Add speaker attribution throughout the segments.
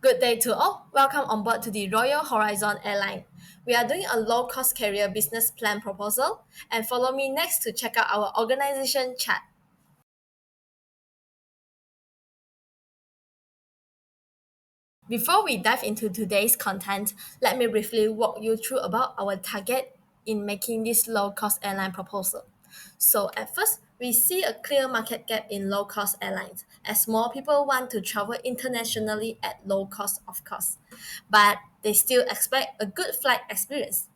Speaker 1: Good day to all. Welcome on board to the Royal Horizon Airline. We are doing a low-cost carrier business plan proposal, and follow me next to check out our organization chart. Before we dive into today's content, let me briefly walk you through about our target in making this low-cost airline proposal. So at first, we see a clear market gap in low-cost airlines as more people want to travel internationally at low cost, of course, but they still expect a good flight experience.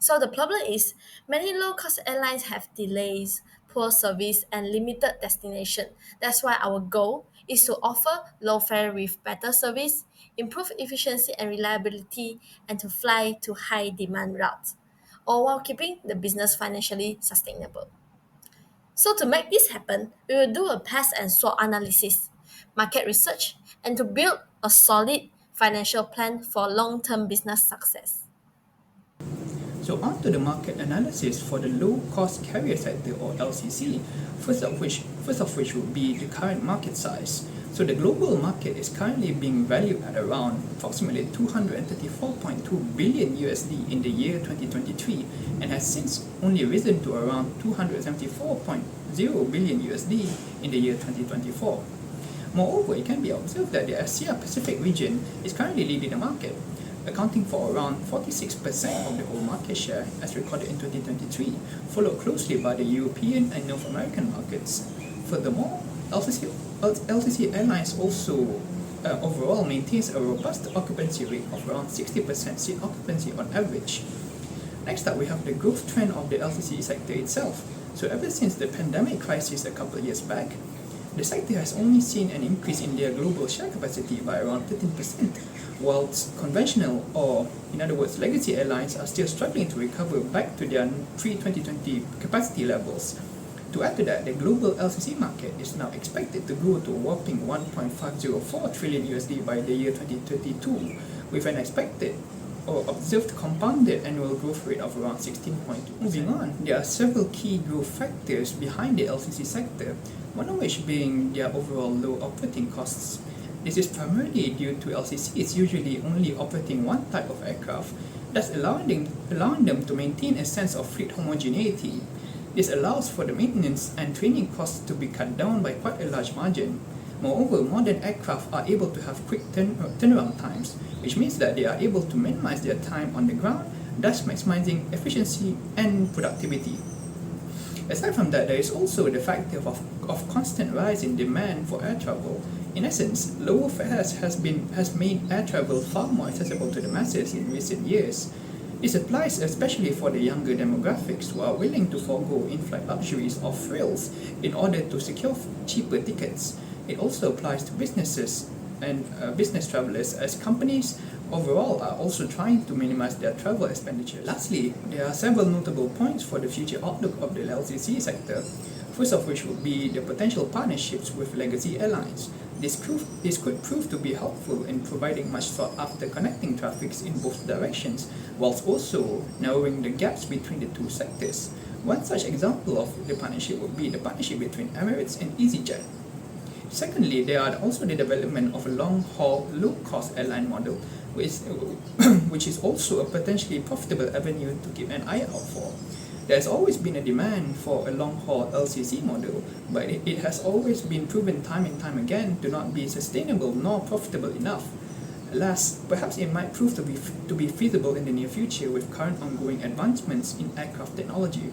Speaker 1: So the problem is many low-cost airlines have delays, poor service, and limited destination. That's why our goal is to offer low fare with better service, improve efficiency and reliability, and to fly to high demand routes, all while keeping the business financially sustainable. So to make this happen, we will do a pass and SWOT analysis, market research, and to build a solid financial plan for long-term business success.
Speaker 2: So on to the market analysis for the low-cost carrier sector or LCC, first of which would be the current market size. So the global market is currently being valued at around approximately 234.2 billion USD in the year 2023 and has since only risen to around 274.0 billion USD in the year 2024. Moreover, it can be observed that the Asia Pacific region is currently leading the market, accounting for around 46% of the whole market share as recorded in 2023, followed closely by the European and North American markets. Furthermore, LCC Airlines also overall maintains a robust occupancy rate of around 60% seat occupancy on average. Next up, we have the growth trend of the LCC sector itself. So ever since the pandemic crisis a couple of years back, the sector has only seen an increase in their global share capacity by around 13%, whilst conventional, or in other words legacy airlines, are still struggling to recover back to their pre-2020 capacity levels. To add to that, the global LCC market is now expected to grow to a whopping 1.504 trillion USD by the year 2032, with an expected or observed compounded annual growth rate of around 16.2%. Moving on, there are several key growth factors behind the LCC sector, one of which being their overall low operating costs. This is primarily due to LCCs usually only operating one type of aircraft, thus allowing them to maintain a sense of fleet homogeneity. This allows for the maintenance and training costs to be cut down by quite a large margin. Moreover, modern aircraft are able to have quick turnaround times, which means that they are able to minimize their time on the ground, thus maximizing efficiency and productivity. Aside from that, there is also the factor of constant rise in demand for air travel. In essence, lower fares has made air travel far more accessible to the masses in recent years. This applies especially for the younger demographics who are willing to forego in-flight luxuries or frills in order to secure cheaper tickets. It also applies to businesses and business travelers, as companies overall are also trying to minimize their travel expenditure. Lastly, there are several notable points for the future outlook of the LCC sector, first of which would be the potential partnerships with legacy airlines. This could prove to be helpful in providing much sought after connecting traffics in both directions, whilst also narrowing the gaps between the two sectors. One such example of the partnership would be the partnership between Emirates and EasyJet. Secondly, there are also the development of a long-haul, low-cost airline model, which is also a potentially profitable avenue to keep an eye out for. There has always been a demand for a long-haul LCC model, but it has always been proven time and time again to not be sustainable nor profitable enough. Alas, perhaps it might prove to be feasible in the near future with current ongoing advancements in aircraft technology.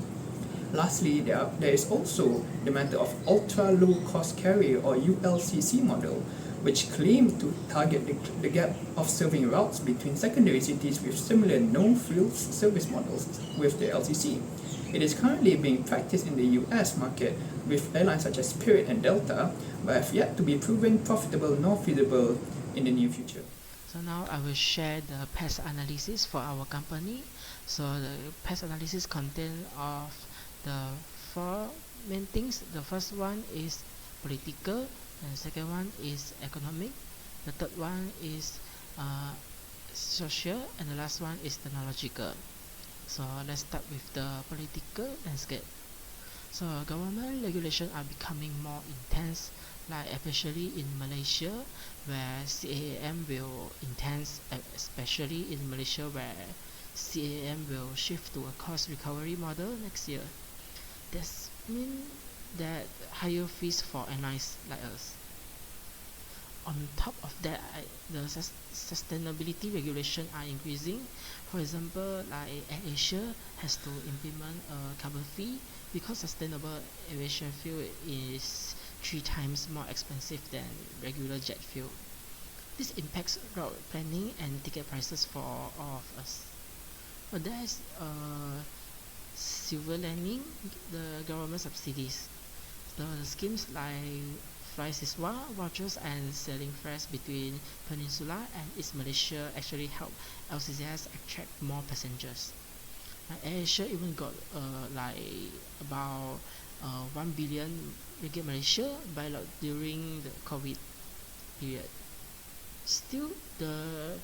Speaker 2: Lastly, there is also the matter of ultra-low-cost carrier or ULCC model, which claim to target the gap of serving routes between secondary cities with similar no-frills service models with the LCC. It is currently being practiced in the US market with airlines such as Spirit and Delta, but have yet to be proven profitable nor feasible in the near future.
Speaker 3: So now I will share the pest analysis for our company. So the pest analysis contains of the four main things. The first one is political, and the second one is economic, the third one is social, and the last one is technological. So let's start with the political landscape. So government regulations are becoming more intense like especially in Malaysia, where CAM will intense, especially in Malaysia, where CAM will shift to a cost recovery model next year. This means that higher fees for airlines like us. On top of that, the sustainability regulation are increasing. For example, like Asia has to implement a carbon fee because sustainable aviation fuel is 3 times more expensive than regular jet fuel. This impacts route planning and ticket prices for all of us. But there is silver lining, the government subsidies. The schemes like Fly Siswa vouchers and selling fares between Peninsula and East Malaysia actually help LCCS attract more passengers. AirAsia even got like about 1 billion ringgit Malaysia by during the COVID period. Still, the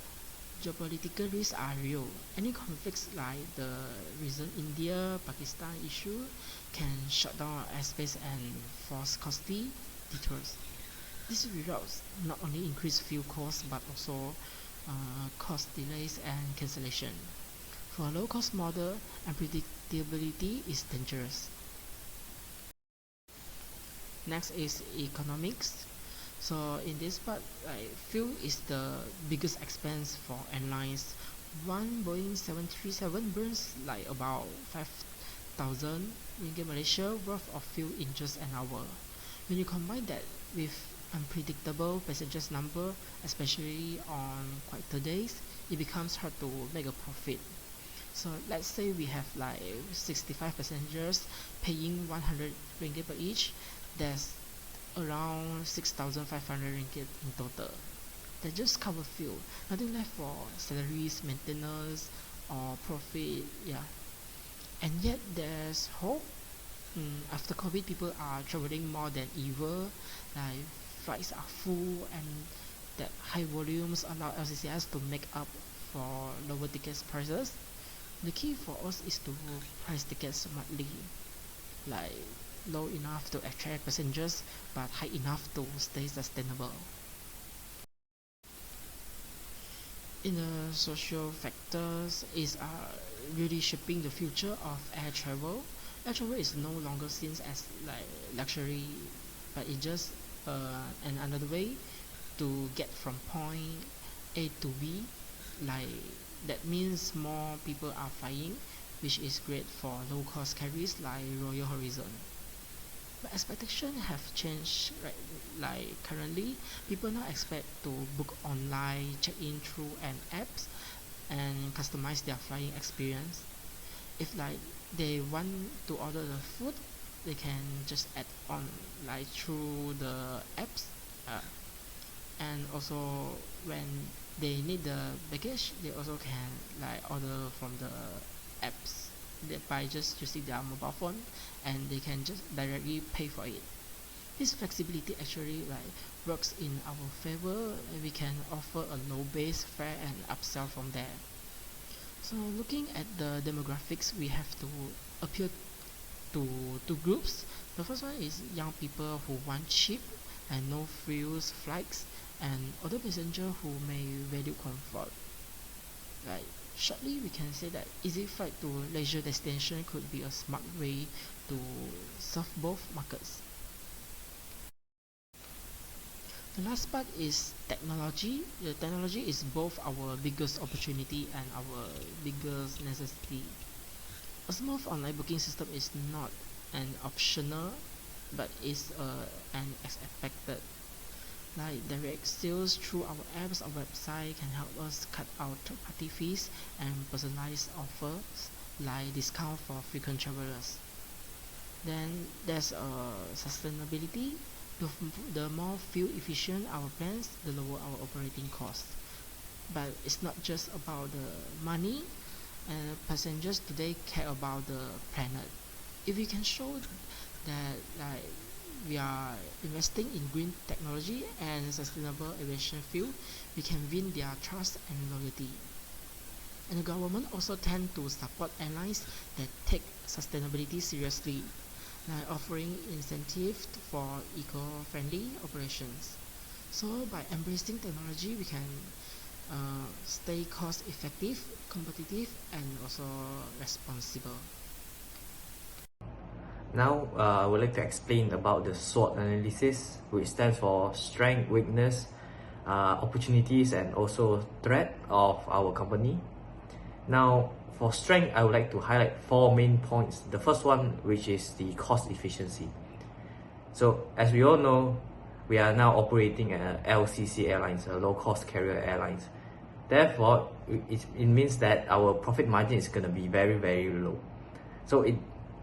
Speaker 3: geopolitical risks are real. Any conflicts like the recent India-Pakistan issue can shut down airspace and force costly detours. These results not only increase fuel costs but also cost delays and cancellation. For a low-cost model, unpredictability is dangerous. Next is economics. So in this part, fuel is the biggest expense for airlines. One Boeing 737 burns like about 5,000 ringgit Malaysia worth of fuel in just an hour. When you combine that with unpredictable passengers number, especially on quieter days, it becomes hard to make a profit. So let's say we have like 65 passengers paying 100 ringgit per each. There's around 6,500 ringgit in total. That just cover fuel, nothing left for salaries, maintenance, or profit. Yeah, and yet there's hope. After COVID, people are traveling more than ever. Like flights are full, and that high volumes allow LCCS to make up for lower tickets prices. The key for us is to price tickets smartly, like low enough to attract passengers but high enough to stay sustainable. In the social factors is really shaping the future of air travel. Air travel is no longer seen as like luxury, but it's just another way to get from point A to B. Like that means more people are flying, which is great for low cost carriers like Royal Horizon. But expectations have changed, right? Like currently, people now expect to book online, check in through an apps, and customize their flying experience. If like they want to order the food, they can just add on like through the apps, uh, and also when they need the package, they also can like order from the apps by just using their mobile phone, and they can just directly pay for it. This flexibility actually like works in our favor, and we can offer a low base fare and upsell from there. So looking at the demographics, we have to appeal to two groups. The first one is young people who want cheap and no frills flights, and other passengers who may value comfort. Like shortly, we can say that easy flight to leisure destination could be a smart way to serve both markets. The last part is technology. The technology is both our biggest opportunity and our biggest necessity. A smooth online booking system is not an optional, but is an expected. Like direct sales through our apps or website can help us cut out third-party fees and personalized offers like discount for frequent travelers. Then there's sustainability. The more fuel efficient our plans, the lower our operating costs. But it's not just about the money, and passengers today care about the planet. If we can show that like we are investing in green technology and sustainable aviation fuel, we can win their trust and loyalty. And the government also tend to support airlines that take sustainability seriously. like offering incentives for eco-friendly operations. So by embracing technology, we can stay cost-effective, competitive, and also responsible.
Speaker 4: Now, I would like to explain about the SWOT analysis, which stands for strength, weakness, opportunities, and also threat of our company. Now, for strength, I would like to highlight four main points. The first one, which is the cost efficiency. So, as we all know, we are now operating a LCC airlines, a low-cost carrier airlines. Therefore, it means that our profit margin is going to be very, very low. So it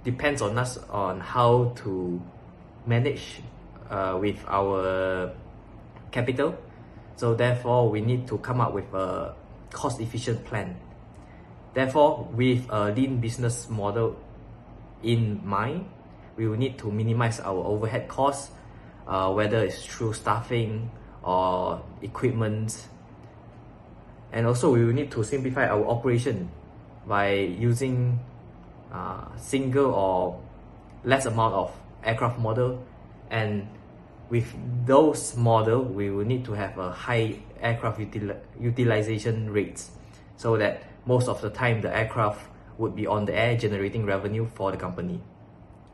Speaker 4: depends on us on how to manage with our capital. So therefore, we need to come up with a cost-efficient plan. Therefore, with a lean business model in mind, we will need to minimize our overhead costs, whether it's through staffing or equipment. And also, we will need to simplify our operation by using single or less amount of aircraft model, and with those model we will need to have a high aircraft utilization rates, so that most of the time the aircraft would be on the air generating revenue for the company.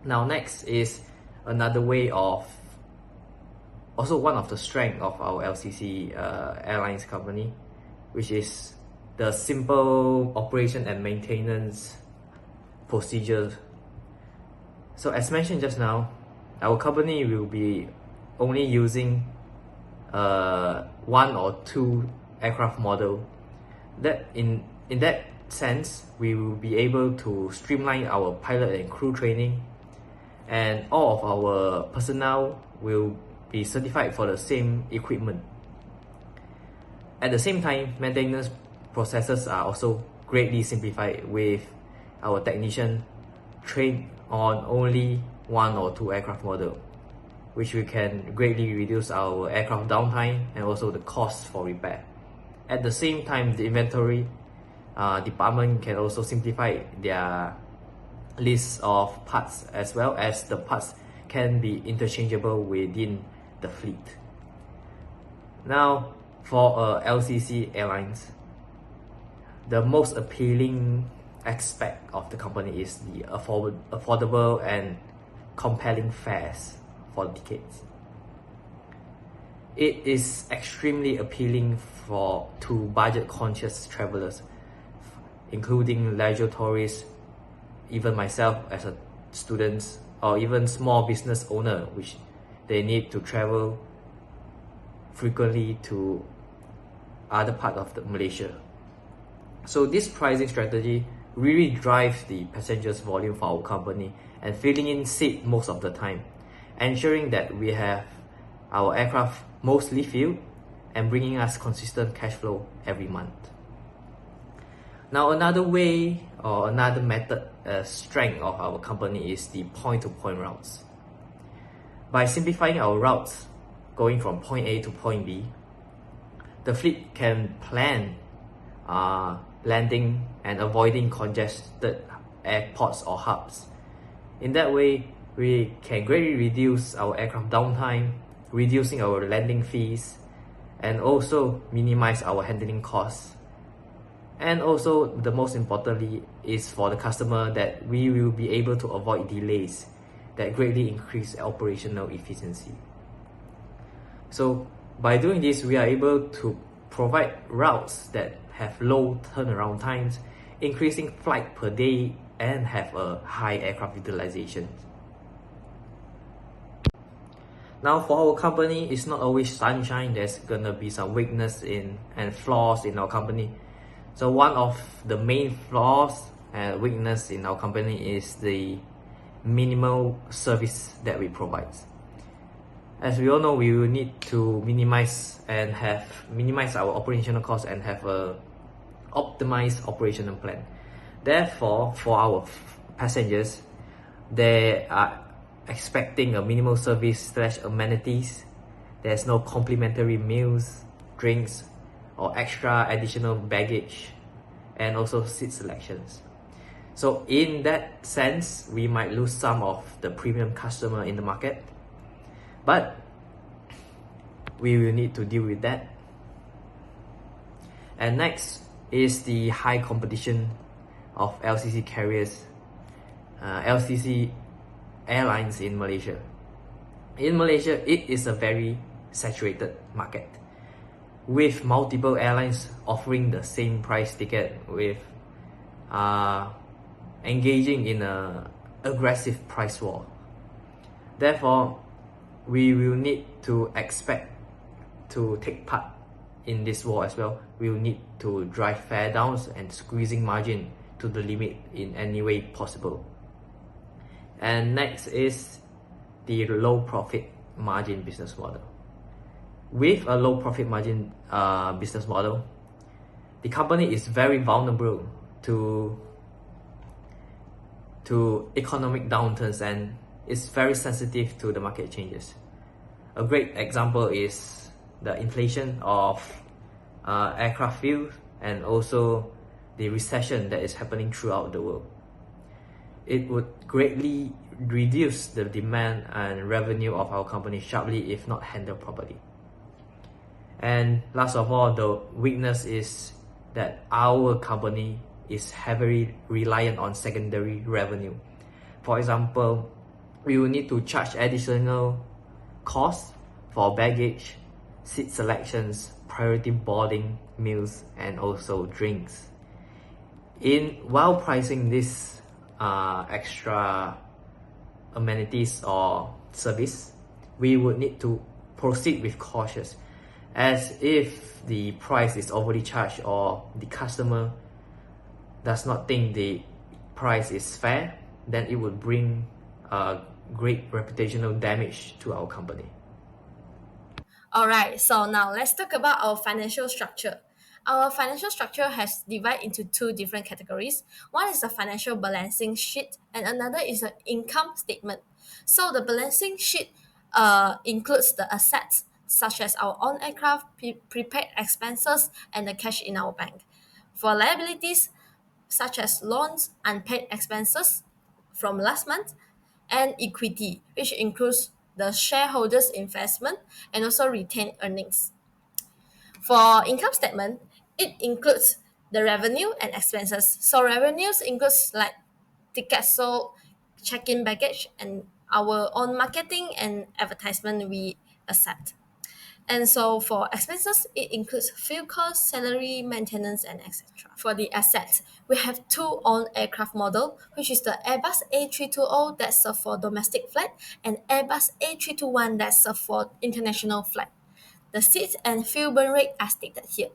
Speaker 4: Now next is another way of, also one of the strength of our LCC airlines company, which is the simple operation and maintenance procedures. So as mentioned just now, our company will be only using one or two aircraft model. That in that sense, we will be able to streamline our pilot and crew training, and all of our personnel will be certified for the same equipment. At the same time, maintenance processes are also greatly simplified, with our technician trained on only one or two aircraft model, which we can greatly reduce our aircraft downtime and also the cost for repair. At the same time, the inventory department can also simplify their list of parts, as well as the parts can be interchangeable within the fleet. Now, for LCC airlines, the most appealing aspect of the company is the affordable and compelling fares for tickets. It is extremely appealing to budget-conscious travelers, including leisure tourists, even myself as a student, or even small business owner, which they need to travel frequently to other part of Malaysia. So this pricing strategy really drives the passengers volume for our company and filling in seat most of the time, ensuring that we have our aircraft mostly filled and bringing us consistent cash flow every month. Now another way or another method strength of our company is the point-to-point routes. By simplifying our routes going from point A to point B, the fleet can plan landing and avoiding congested airports or hubs. In that way, we can greatly reduce our aircraft downtime, reducing our landing fees, and also minimize our handling costs. And also, the most importantly is for the customer, that we will be able to avoid delays that greatly increase operational efficiency. So by doing this, we are able to provide routes that have low turnaround times, increasing flight per day, and have a high aircraft utilization. Now for our company, it's not always sunshine. There's gonna be some weakness and flaws in our company. So one of the main flaws and weakness in our company is the minimal service that we provide. As we all know, we will need to minimize our operational costs and have a optimized operational plan. Therefore, for our passengers, they are expecting a minimal service / amenities. There's no complimentary meals, drinks, or extra additional baggage, and also seat selections. So in that sense, we might lose some of the premium customer in the market, but we will need to deal with that. And next is the high competition of LCC carriers, LCC airlines in Malaysia. In Malaysia, it is a very saturated market with multiple airlines offering the same price ticket, with engaging in a aggressive price war. Therefore, we will need to expect to take part in this war as well. We will need to drive fare downs and squeezing margin to the limit in any way possible. And next is the low profit margin business model. With a low profit margin business model, the company is very vulnerable to economic downturns and is very sensitive to the market changes. A great example is the inflation of aircraft fuel and also the recession that is happening throughout the world. It would greatly reduce the demand and revenue of our company sharply if not handled properly. And last of all, the weakness is that our company is heavily reliant on secondary revenue. For example, we will need to charge additional costs for baggage, seat selections, priority boarding, meals, and also drinks. While pricing this extra amenities or service, we would need to proceed with cautious, as if the price is overly charged or the customer does not think the price is fair, then it would bring great reputational damage to our company.
Speaker 1: Alright, so now let's talk about our financial structure. Our financial structure has divided into two different categories. One is the financial balancing sheet, and another is the income statement. So the balancing sheet includes the assets such as our own aircraft, prepaid expenses, and the cash in our bank. For liabilities such as loans, unpaid expenses from last month, and equity, which includes the shareholders' investment and also retained earnings. For income statement, it includes the revenue and expenses. So revenues includes like tickets sold, check-in baggage, and our own marketing and advertisement we accept. And so for expenses, it includes fuel costs, salary, maintenance, and etc. For the assets, we have two own aircraft model, which is the Airbus A320 that serve for domestic flight and Airbus A321 that serve for international flight. The seats and fuel burn rate are stated here.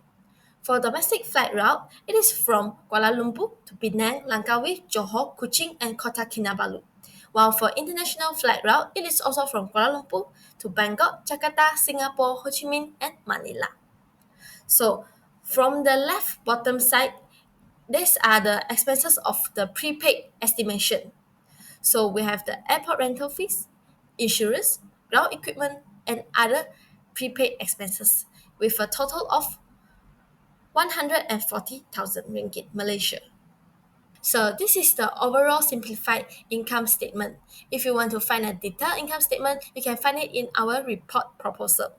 Speaker 1: For domestic flight route, it is from Kuala Lumpur to Penang, Langkawi, Johor, Kuching, and Kota Kinabalu. While for international flight route, it is also from Kuala Lumpur to Bangkok, Jakarta, Singapore, Ho Chi Minh, and Manila. So, from the left bottom side, these are the expenses of the prepaid estimation. So, we have the airport rental fees, insurance, ground equipment, and other prepaid expenses with a total of 140,000 ringgit Malaysia. So this is the overall simplified income statement. If you want to find a detailed income statement, you can find it in our report proposal.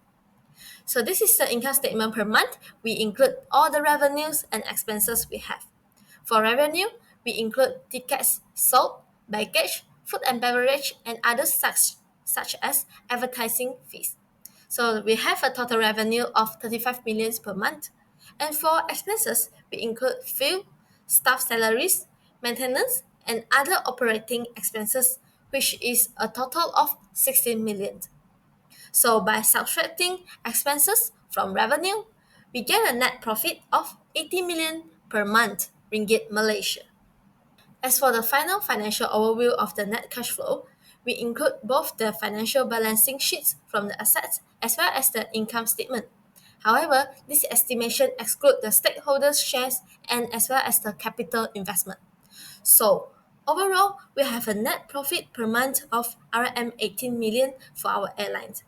Speaker 1: So this is the income statement per month. We include all the revenues and expenses we have. For revenue, we include tickets sold, baggage, food and beverage, and other such as advertising fees. So we have a total revenue of 35 million per month. And for expenses, we include fuel, staff salaries, maintenance, and other operating expenses, which is a total of 16 million. So by subtracting expenses from revenue, we get a net profit of 80 million per month ringgit Malaysia. As for the final financial overview of the net cash flow, we include both the financial balancing sheets from the assets as well as the income statement. However, this estimation excludes the stakeholders' shares and as well as the capital investment. So, overall, we have a net profit per month of RM 18 million for our airlines.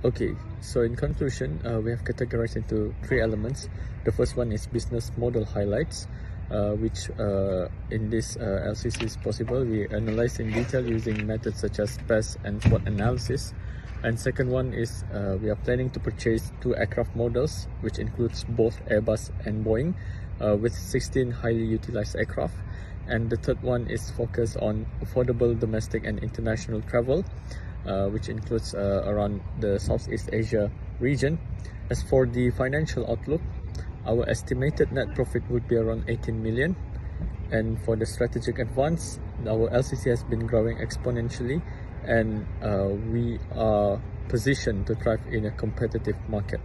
Speaker 5: Okay, so in conclusion, we have categorized into three elements. The first one is business model highlights. which in this LCC is possible. We analyze in detail using methods such as PES and SWOT analysis. And second one is we are planning to purchase 2 aircraft models, which includes both Airbus and Boeing, with 16 highly utilized aircraft. And the third one is focused on affordable domestic and international travel, which includes around the Southeast Asia region. As for the financial outlook, our estimated net profit would be around 18 million. And for the strategic advance, our LCC has been growing exponentially, and we are positioned to thrive in a competitive market.